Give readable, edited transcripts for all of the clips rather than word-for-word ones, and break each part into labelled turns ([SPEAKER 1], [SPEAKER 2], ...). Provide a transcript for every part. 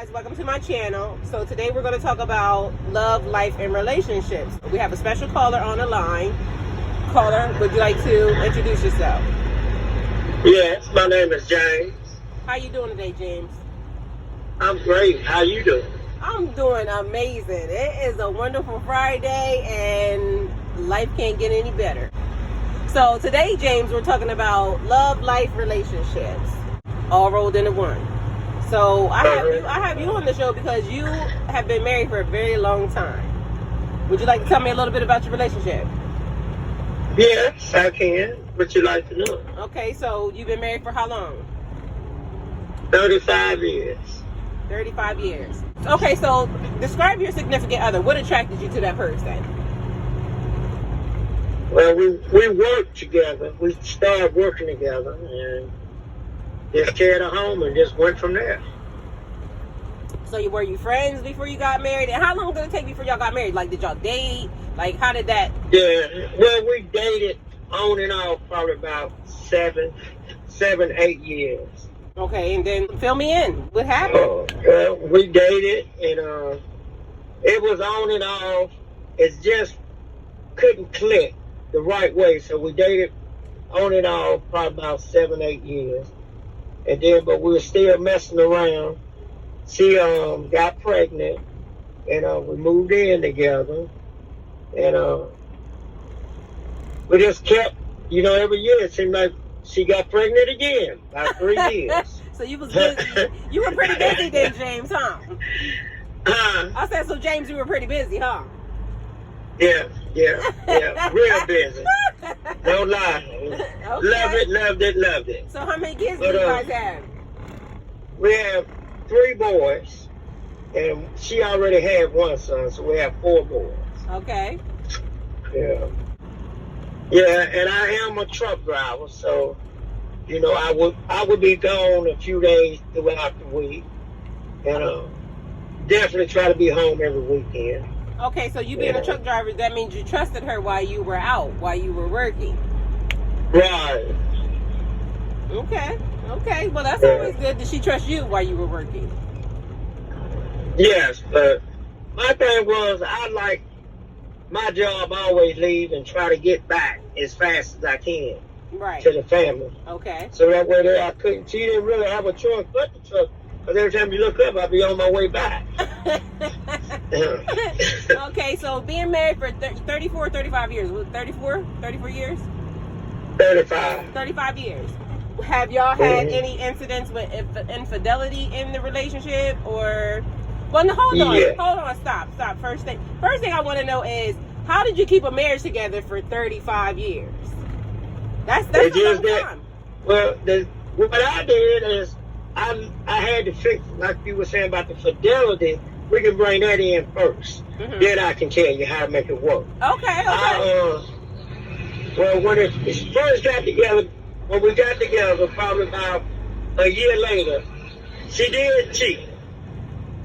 [SPEAKER 1] guys, welcome to my channel. So today we're going to talk about love, life, and relationships. We have a special caller on the line. Caller, would you like to introduce yourself?
[SPEAKER 2] Yes, my name is James.
[SPEAKER 1] How you doing today, James?
[SPEAKER 2] I'm great. How you doing?
[SPEAKER 1] I'm doing amazing. It is a wonderful Friday and life can't get any better. So today, James, we're talking about love, life, relationships, all rolled into one. So I have you on the show because you have been married for a very long time. Would you like to tell me a little bit about your relationship?
[SPEAKER 2] Yes, I can. What you like to know?
[SPEAKER 1] Okay, so you've been married for how long?
[SPEAKER 2] 35 years.
[SPEAKER 1] 35 years. Okay, so describe your significant other. What attracted you to that person?
[SPEAKER 2] Well, we worked together. We started working together and just carried a home and just went from there.
[SPEAKER 1] So were you friends before you got married? And how long did it take before y'all got married? Like, did y'all date? Like, how did that?
[SPEAKER 2] Yeah, well, we dated on and off probably about 7, 8 years.
[SPEAKER 1] Okay, and then fill me in. What happened?
[SPEAKER 2] Well, we dated and it was on and off. It just couldn't click the right way. So we dated on and off probably about 7, 8 years. And then, but we were still messing around. She got pregnant, and we moved in together, and we just kept, every year it seemed like she got pregnant again, about 3 years.
[SPEAKER 1] So you was busy. You were pretty busy then, James, huh? I said, so James, you were pretty busy, huh?
[SPEAKER 2] Yeah, real busy. Don't lie.
[SPEAKER 1] Okay.
[SPEAKER 2] Loved it.
[SPEAKER 1] So how many kids do you guys have?
[SPEAKER 2] We have 3 boys, and she already had 1 son, so we have 4 boys.
[SPEAKER 1] Okay.
[SPEAKER 2] Yeah, and I am a truck driver, so I would be gone a few days throughout the week, and definitely try to be home every weekend.
[SPEAKER 1] Okay, so you being a truck driver, that means you trusted her while you were out, while you were working.
[SPEAKER 2] Right.
[SPEAKER 1] Okay. Well, that's always good. Did she trust you while you were working?
[SPEAKER 2] Yes, but my thing was I like my job always leave and try to get back as fast as I can to the family.
[SPEAKER 1] Okay.
[SPEAKER 2] So that way she didn't really have a choice but the truck. Because every time you look up, I'd be on my way back.
[SPEAKER 1] Okay, so being married for 34, 35 years. 34 years?
[SPEAKER 2] 35.
[SPEAKER 1] 35 years. Have y'all had any incidents with infidelity in the relationship? Or, well, no, hold on, stop. First thing I want to know is, how did you keep a marriage together for 35 years? That's a long time. Well,
[SPEAKER 2] what I did is, I had to fix, like you were saying about the fidelity, we can bring that in first. Mm-hmm. Then I can tell you how to make it work.
[SPEAKER 1] Okay.
[SPEAKER 2] Well, when it first got together, when we got together, probably about a year later, she did cheat.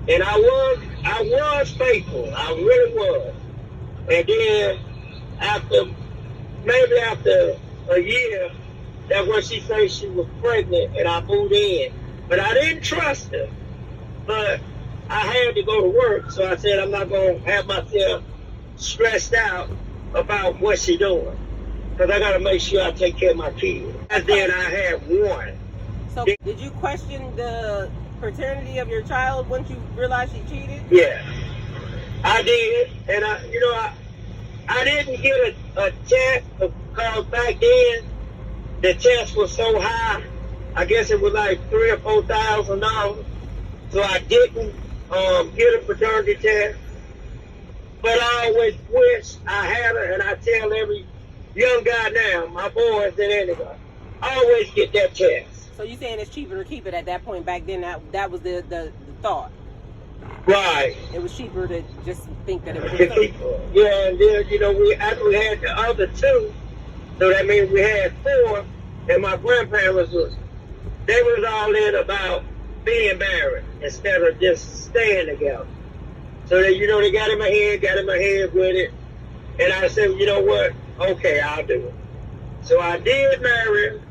[SPEAKER 2] And I was faithful. I really was. And then maybe after a year, that's when she said she was pregnant and I moved in. But I didn't trust her. But I had to go to work, so I said I'm not going to have myself stressed out about what she's doing. Because I got to make sure I take care of my kids. And then I had 1.
[SPEAKER 1] So did you question the paternity of your child once you realized she cheated?
[SPEAKER 2] Yeah, I did. And I didn't get a test because back then the test was so high. I guess it was like $3,000 or $4,000. So I didn't get a paternity test. But I always wish I had her, and I tell every young guy now, my boys and anybody, always get that test.
[SPEAKER 1] So you saying it's cheaper to keep it at that point? Back then, that was the thought.
[SPEAKER 2] Right.
[SPEAKER 1] It was cheaper to just think that it was
[SPEAKER 2] cheaper. Yeah, and then after we had the other 2, so that means we had 4, and my grandparents they was all in about being married instead of just staying together. So that, they got in my head with it. And I said, you know what? Okay, I'll do it. So I did marry,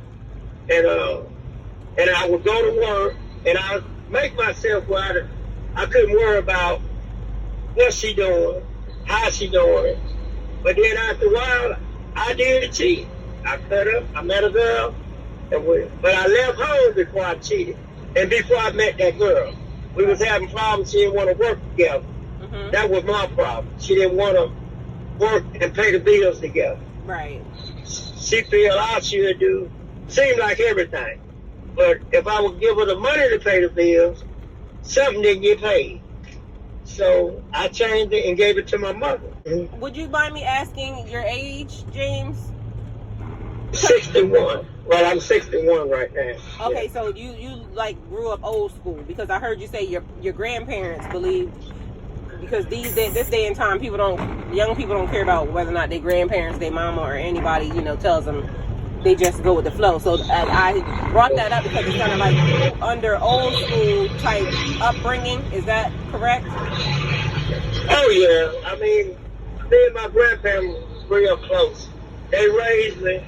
[SPEAKER 2] and I would go to work, and I would make myself where I couldn't worry about what she doing, how she doing it. But then after a while, I did cheat. I cut up. I met a girl, but I left home before I cheated, and before I met that girl, we was having problems. She didn't want to work together.
[SPEAKER 1] Mm-hmm.
[SPEAKER 2] That was my problem. She didn't want to work and pay the bills together.
[SPEAKER 1] Right.
[SPEAKER 2] She feel I should do, seemed like everything. But if I would give her the money to pay the bills, something didn't get paid. So I changed it and gave it to my mother.
[SPEAKER 1] Would you mind me asking your age, James?
[SPEAKER 2] 61. Well, I'm 61 right now.
[SPEAKER 1] Okay,
[SPEAKER 2] Yeah.
[SPEAKER 1] so you like grew up old school, because I heard you say your grandparents believed, because this day and time young people don't care about whether or not their grandparents, their mama, or anybody tells them. They just go with the flow. So I brought that up because it's kind of like under old school type upbringing. Is that correct?
[SPEAKER 2] Oh yeah. I mean, me and my grandparents were real close. They raised me.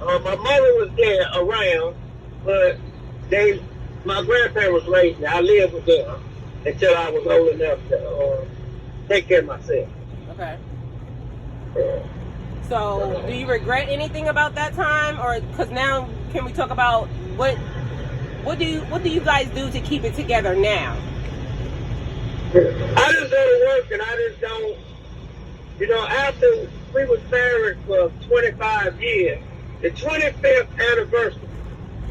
[SPEAKER 2] My mother was there around, but my grandparents raised me. I lived with them until I was old enough to take care of myself.
[SPEAKER 1] Okay. So, do you regret anything about that time, or because now can we talk about what do you guys do to keep it together now?
[SPEAKER 2] I just go to work and I just don't. After we was married for 25 years, the 25th anniversary,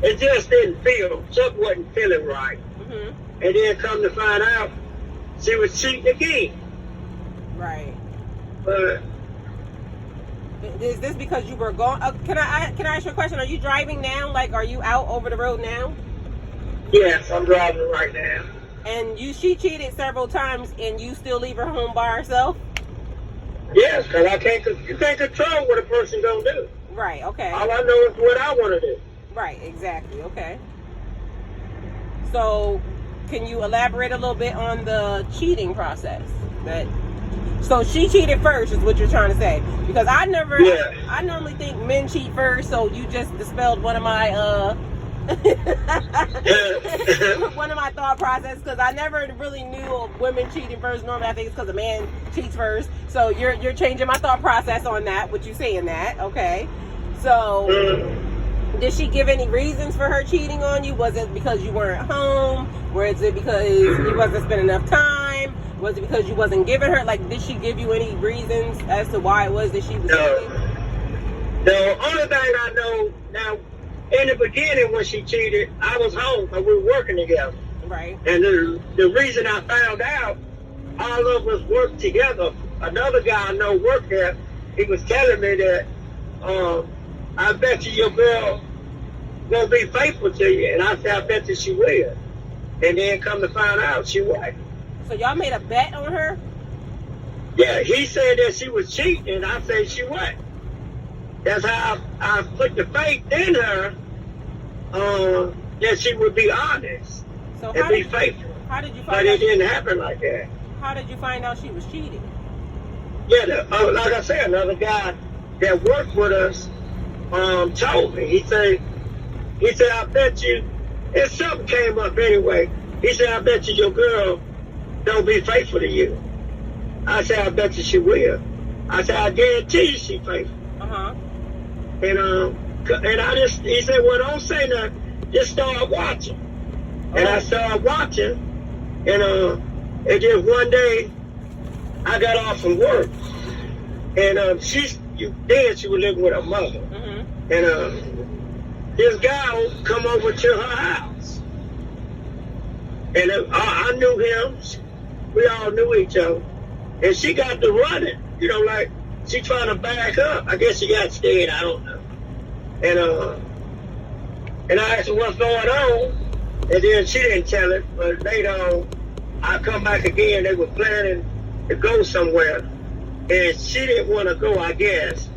[SPEAKER 2] it just didn't feel. Something wasn't feeling right.
[SPEAKER 1] Mm-hmm.
[SPEAKER 2] And then come to find out, she was cheating again.
[SPEAKER 1] Right.
[SPEAKER 2] But
[SPEAKER 1] is this because you were going? Can I ask you a question? Are you driving now? Like, are you out over the road now?
[SPEAKER 2] yes, I'm driving right now.
[SPEAKER 1] And she cheated several times, and you still leave her home by herself?
[SPEAKER 2] Yes, because you can't control what a person gonna do.
[SPEAKER 1] Right. Okay.
[SPEAKER 2] All I know is what I want to do.
[SPEAKER 1] Right. Exactly. Okay. So, can you elaborate a little bit on the cheating process? So she cheated first, is what you're trying to say? Because I normally think men cheat first. So you just dispelled one of my one of my thought process, because I never really knew of women cheating first. Normally, I think it's because a man cheats first. So you're changing my thought process on that. What you saying that? Okay. So, did she give any reasons for her cheating on you? Was it because you weren't home? Was it because you wasn't spending enough time? Was it because you wasn't giving her? Like, did she give you any reasons as to why it was that she was cheating?
[SPEAKER 2] The only thing I know now, in the beginning when she cheated, I was home because we were working together.
[SPEAKER 1] Right.
[SPEAKER 2] And the reason I found out, all of us worked together. Another guy I know worked there. He was telling me that, I bet you your girl gonna be faithful to you. And I said, I bet you she will. And then come to find out, she wasn't.
[SPEAKER 1] So y'all made a bet on her?
[SPEAKER 2] Yeah, he said that she was cheating, and I said she wasn't. That's how I put the faith in her, that she would be honest and be faithful.
[SPEAKER 1] How did you find
[SPEAKER 2] But it didn't happen like that.
[SPEAKER 1] How did you find out she was cheating?
[SPEAKER 2] Yeah, like I said, another guy that worked with us told me. He said, I bet you, and something came up anyway. He said, I bet you your girl don't be faithful to you. I said, I bet you she will. I said, I guarantee you she faithful.
[SPEAKER 1] Uh-huh.
[SPEAKER 2] And he said, well, don't say nothing. Just start watching. And I started watching, and just one day, I got off from work. And she was living with her mother.
[SPEAKER 1] Mm-hmm.
[SPEAKER 2] And this guy come over to her house. And I knew him. We all knew each other. And she got to running. Like she trying to back up. I guess she got scared. I don't know. And I asked her what's going on. And then she didn't tell it. But later on, I come back again. They were planning to go somewhere. And she didn't want to go, I guess.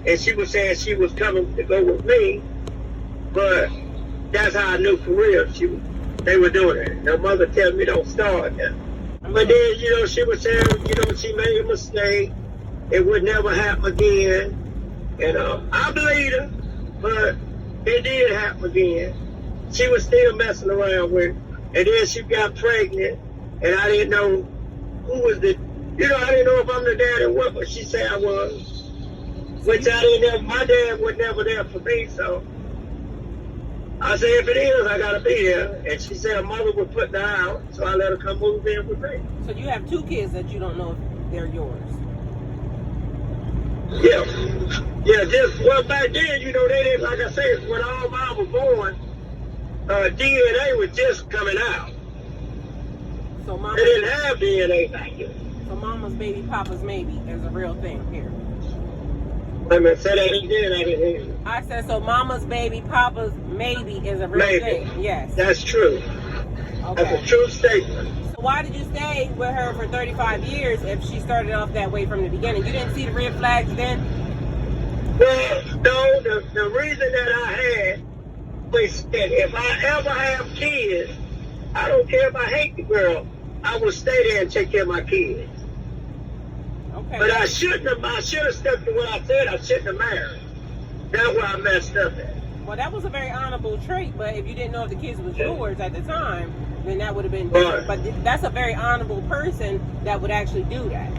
[SPEAKER 2] And she was saying she was coming to go with me. But that's how I knew for real they were doing it. Her mother tells me don't start that. But then, she was saying, she made a mistake. It would never happen again. And I believed her, but it did happen again. She was still messing around with it. And then she got pregnant. And I didn't know who was I didn't know if I'm the dad or what, but she said I was. Which I didn't know, my dad was never there for me, so I said, if it is, I gotta be there. And she said her mother would put her out, so I let her come move in with me.
[SPEAKER 1] So you have 2 kids that you don't know if they're yours.
[SPEAKER 2] Yeah. Well, back then, they didn't, like I said, when all mine was born, DNA was just coming out.
[SPEAKER 1] So
[SPEAKER 2] they didn't have DNA back then.
[SPEAKER 1] So mama's baby, papa's maybe is a real thing here.
[SPEAKER 2] Wait a minute, say that again, I didn't hear you.
[SPEAKER 1] I said, so mama's baby, papa's maybe is a real thing. Yes.
[SPEAKER 2] That's true.
[SPEAKER 1] Okay.
[SPEAKER 2] That's a true statement.
[SPEAKER 1] So why did you stay with her for 35 years if she started off that way from the beginning? You didn't see the red flags then?
[SPEAKER 2] Well, no, the reason that I had was that if I ever have kids, I don't care if I hate the girl, I will stay there and take care of my kids.
[SPEAKER 1] Okay.
[SPEAKER 2] But I should have stuck to what I said. I shouldn't have married. That's where I messed up at.
[SPEAKER 1] Well, that was a very honorable trait, but if you didn't know if the kids was yours at the time, then that would have been different. But that's a very honorable person that would actually do that.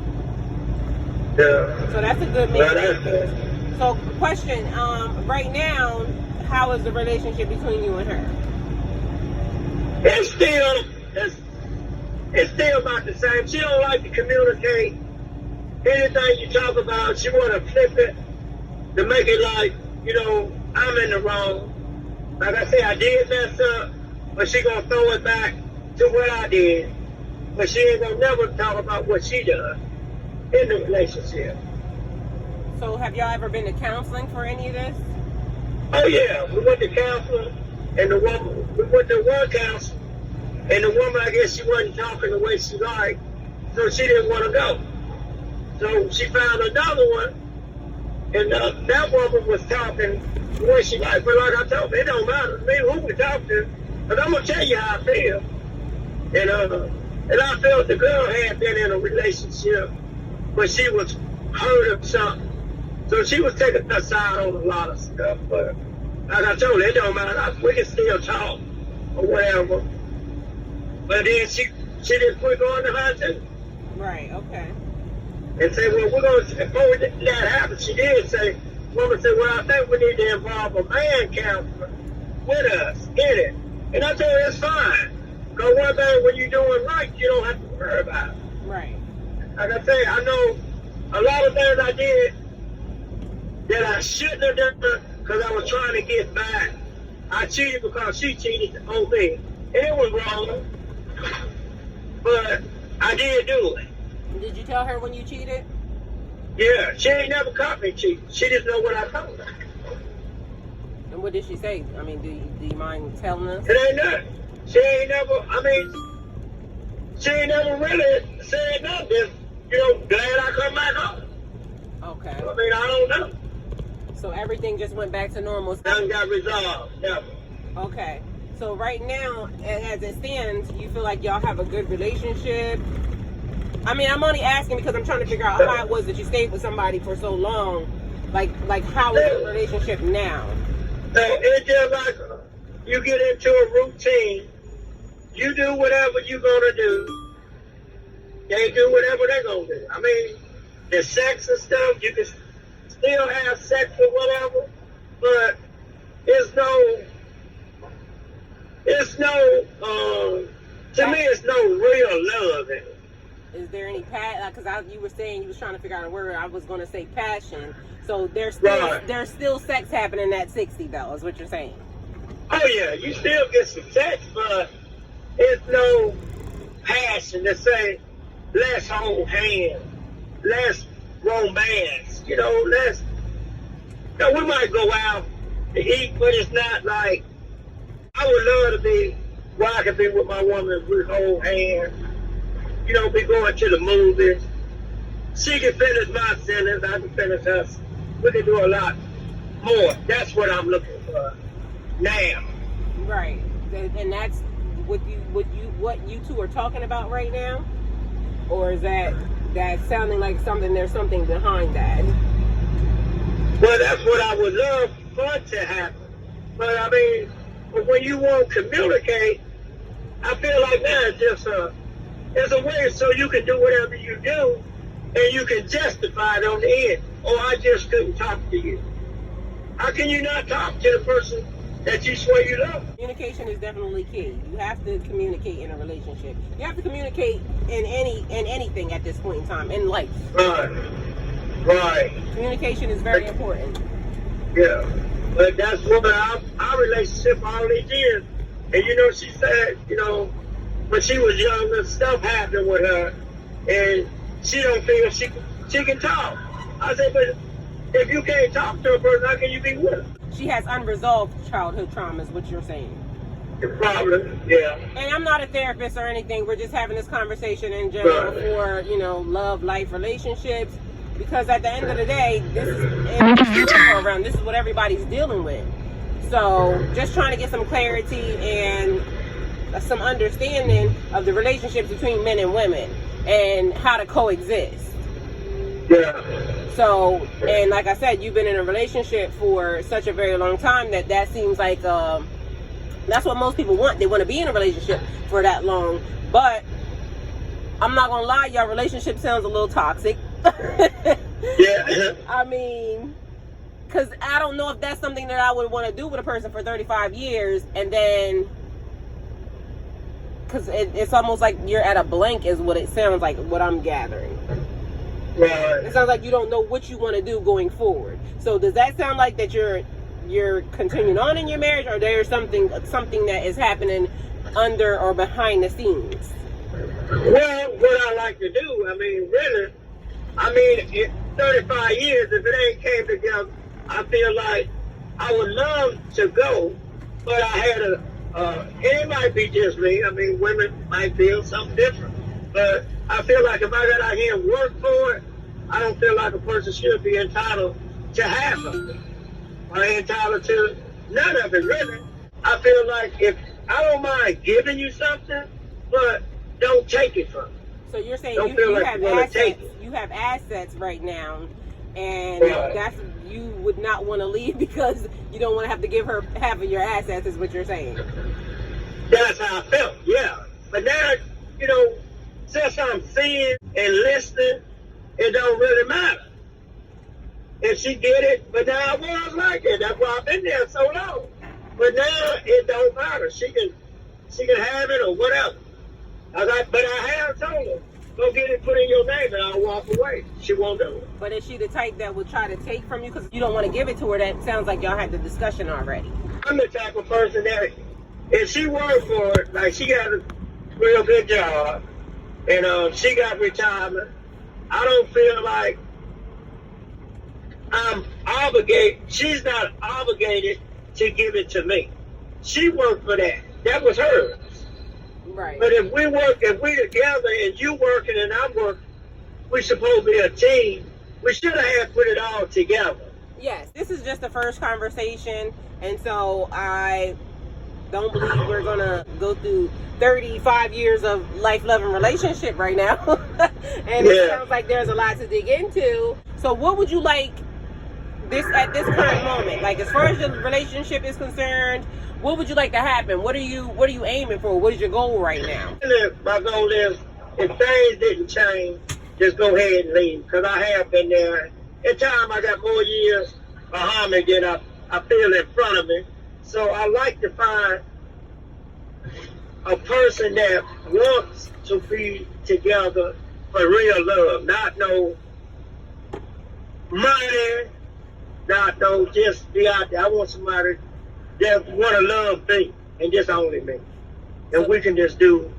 [SPEAKER 2] Yeah.
[SPEAKER 1] So that's a good man. So, question, right now, how is the relationship between you and her?
[SPEAKER 2] It's still about the same. She don't like to communicate. Anything you talk about, she want to flip it to make it like, I'm in the wrong. Like I said, I did mess up, but she gonna throw it back to what I did. But she ain't gonna never talk about what she done in the relationship.
[SPEAKER 1] So have y'all ever been to counseling for any of this?
[SPEAKER 2] Oh yeah, we went to counseling, and we went to one counselor, and the woman, I guess she wasn't talking the way she liked, so she didn't want to go. So she found another one, and that woman was talking the way she liked. But like I told her, it don't matter to me who we talk to, but I'm gonna tell you how I feel. And I felt the girl had been in a relationship, but she was hurt of something. So she was taking her side on a lot of stuff. But like I told her, it don't matter. We can still talk or whatever. But then she didn't quit going to her too.
[SPEAKER 1] Right. Okay.
[SPEAKER 2] And say, well, we're going to, before that happened, she did say, woman said, well, I think we need to involve a man counselor with us in it. And I told her, it's fine. Because one thing, when you're doing right, you don't have to worry about it.
[SPEAKER 1] Right.
[SPEAKER 2] Like I say, I know a lot of things I did that I shouldn't have done because I was trying to get back. I cheated because she cheated on me. And it was wrong. But I did do it.
[SPEAKER 1] Did you tell her when you cheated?
[SPEAKER 2] Yeah, she ain't never caught me cheating. She didn't know what I told her.
[SPEAKER 1] And what did she say? I mean, do you mind telling us?
[SPEAKER 2] It ain't nothing. She ain't never really said nothing. Glad I come back home.
[SPEAKER 1] Okay.
[SPEAKER 2] I mean, I don't know.
[SPEAKER 1] So everything just went back to normal?
[SPEAKER 2] Nothing got resolved, never.
[SPEAKER 1] Okay. So right now, as it stands, you feel like y'all have a good relationship? I mean, I'm only asking because I'm trying to figure out how it was that you stayed with somebody for so long. Like how is the relationship now?
[SPEAKER 2] So it's just like you get into a routine. You do whatever you're going to do. They do whatever they're going to do. I mean, the sex and stuff, you can still have sex or whatever, but to me, it's no real love in it.
[SPEAKER 1] Is there any because you were saying you was trying to figure out a word. I was going to say passion. So there's still sex happening at 60 though, is what you're saying?
[SPEAKER 2] Oh yeah, you still get some sex, but it's no passion to say let's hold hands, let's romance, we might go out to eat, but it's not like I would love to be where I could be with my woman, we hold hands. Be going to the movies. She can finish my sentence, I can finish hers. We can do a lot more. That's what I'm looking for now.
[SPEAKER 1] Right. And that's what you two are talking about right now? Or is that sounding like there's something behind that?
[SPEAKER 2] Well, that's what I would love for to happen. But I mean, when you won't communicate, I feel like that is just There's a way so you can do whatever you do, and you can justify it on the end. Oh, I just couldn't talk to you. How can you not talk to the person that you swear you love?
[SPEAKER 1] Communication is definitely key. You have to communicate in a relationship. You have to communicate in anything at this point in time in life.
[SPEAKER 2] Right.
[SPEAKER 1] Communication is very important.
[SPEAKER 2] Yeah. But that's what our relationship all these years. And she said, when she was younger, stuff happened with her, and she don't feel she can talk. I said, but if you can't talk to a person, how can you be with her?
[SPEAKER 1] She has unresolved childhood trauma, is what you're saying.
[SPEAKER 2] The problem, yeah.
[SPEAKER 1] And I'm not a therapist or anything. We're just having this conversation in general for, love, life, relationships. Because at the end of the day, this is what everybody's dealing with. So just trying to get some clarity and some understanding of the relationships between men and women and how to coexist.
[SPEAKER 2] Yeah.
[SPEAKER 1] So, and like I said, you've been in a relationship for such a very long time that seems like that's what most people want. They want to be in a relationship for that long. But I'm not gonna lie, your relationship sounds a little toxic.
[SPEAKER 2] Yeah.
[SPEAKER 1] I mean, because I don't know if that's something that I would want to do with a person for 35 years, and then because it's almost like you're at a blank is what it sounds like, what I'm gathering.
[SPEAKER 2] Right.
[SPEAKER 1] It sounds like you don't know what you want to do going forward. So does that sound like that you're continuing on in your marriage, or there's something that is happening under or behind the scenes?
[SPEAKER 2] Well, what I like to do, in 35 years, if it ain't came together, I feel like I would love to go, but I had it might be just me. Women might feel something different. But I feel like if I got out here and work for it, I don't feel like a person should be entitled to half of it. Or entitled to none of it, really. I feel like if I don't mind giving you something, but don't take it from me.
[SPEAKER 1] So you're saying
[SPEAKER 2] you
[SPEAKER 1] have assets. You have assets right now, and that's you would not want to leave because you don't want to have to give her half of your assets. Is what you're saying?
[SPEAKER 2] That's how I felt, yeah. But now, since I'm seeing and listening, it don't really matter. If she get it, but now I was like it. That's why I've been there so long. But now it don't matter. She can have it or whatever. But I have told her, go get it put in your name and I'll walk away. She won't do it.
[SPEAKER 1] But is she the type that would try to take from you because you don't want to give it to her? That sounds like y'all had the discussion already.
[SPEAKER 2] I'm the type of person that if she worked for it, like she got a real good job and she got retirement, I don't feel like I'm obligated. She's not obligated to give it to me. She worked for that. That was hers.
[SPEAKER 1] Right.
[SPEAKER 2] But if we together and you working and I'm working, we supposed to be a team. We should have had put it all together.
[SPEAKER 1] Yes, this is just the first conversation, and so I don't believe we're gonna go through 35 years of life-loving relationship right now. And it sounds like there's a lot to dig into. So what would you like at this current moment? Like, as far as your relationship is concerned, what would you like to happen? What are you aiming for? What is your goal right now?
[SPEAKER 2] My goal is, if things didn't change, just go ahead and leave. Because I have been there. In time, I got more years behind me than I feel in front of me. So I like to find a person that wants to be together for real love. Not no money, not no just be out there. I want somebody that want to love me and just only me. And we can just do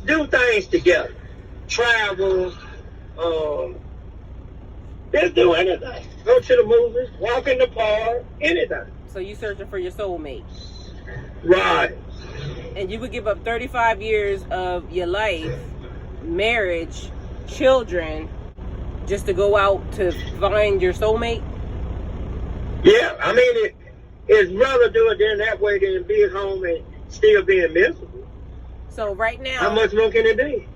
[SPEAKER 2] things together. Travel, just do anything. Go to the movies, walk in the park, anything.
[SPEAKER 1] So you searching for your soulmate.
[SPEAKER 2] Right.
[SPEAKER 1] And you would give up 35 years of your life, marriage, children, just to go out to find your soulmate?
[SPEAKER 2] Yeah, it's rather do it than that way than be at home and still being miserable.
[SPEAKER 1] So right now,
[SPEAKER 2] how much more can it be?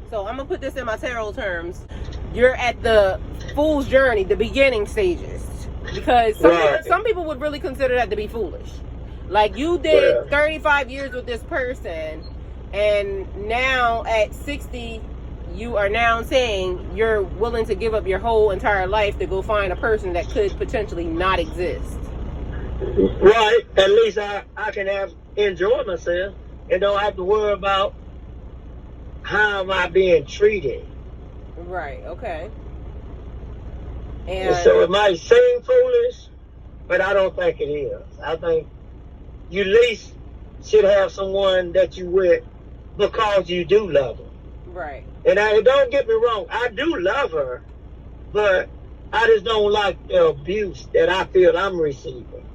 [SPEAKER 1] So I'm gonna put this in my tarot terms. You're at the fool's journey, the beginning stages, because some people would really consider that to be foolish. Like, you did 35 years with this person, And now at 60, you are now saying you're willing to give up your whole entire life to go find a person that could potentially not exist.
[SPEAKER 2] Right. At least I can enjoy myself and don't have to worry about how am I being treated.
[SPEAKER 1] Right, okay.
[SPEAKER 2] And so it might seem foolish, but I don't think it is. I think you at least should have someone that you with because you do love her.
[SPEAKER 1] Right.
[SPEAKER 2] And don't get me wrong, I do love her, but I just don't like the abuse that I feel I'm receiving.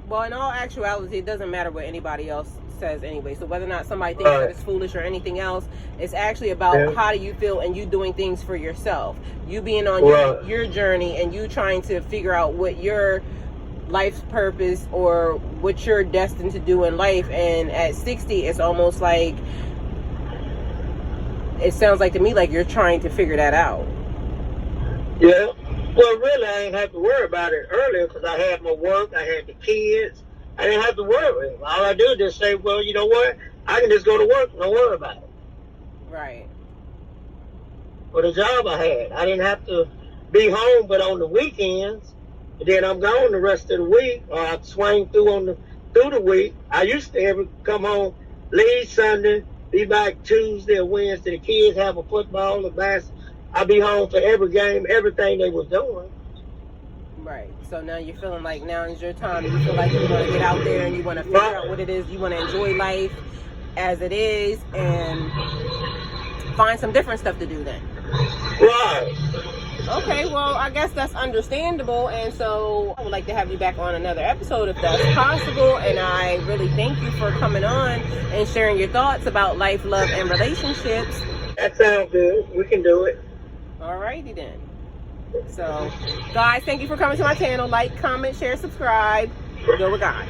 [SPEAKER 1] Well, in all actuality, it doesn't matter what anybody else says anyway. So whether or not somebody thinks that it's foolish or anything else, it's actually about how do you feel and you doing things for yourself. You being on your journey and you trying to figure out what your life's purpose or what you're destined to do in life. And at 60, it's almost like, it sounds like to me like you're trying to figure that out.
[SPEAKER 2] Yeah. Well, really, I ain't have to worry about it earlier because I had my work, I had the kids. I didn't have to worry. All I do is just say, well, you know what? I can just go to work and don't worry about it.
[SPEAKER 1] Right.
[SPEAKER 2] For the job I had, I didn't have to be home but on the weekends. And then I'm gone the rest of the week, or I swing through the week. I used to come home, leave Sunday, be back Tuesday or Wednesday. The kids have a football, a basketball. I'll be home for every game, everything they was doing.
[SPEAKER 1] Right. So now you're feeling like now is your time. You feel like you want to get out there and you want to figure out what it is. You want to enjoy life as it is and find some different stuff to do then.
[SPEAKER 2] Right.
[SPEAKER 1] Okay, well, I guess that's understandable. And so I would like to have you back on another episode if that's possible. And I really thank you for coming on and sharing your thoughts about life, love, and relationships.
[SPEAKER 2] That sounds good. We can do it.
[SPEAKER 1] Alrighty then. So, guys, thank you for coming to my channel. Like, comment, share, subscribe. Go with God.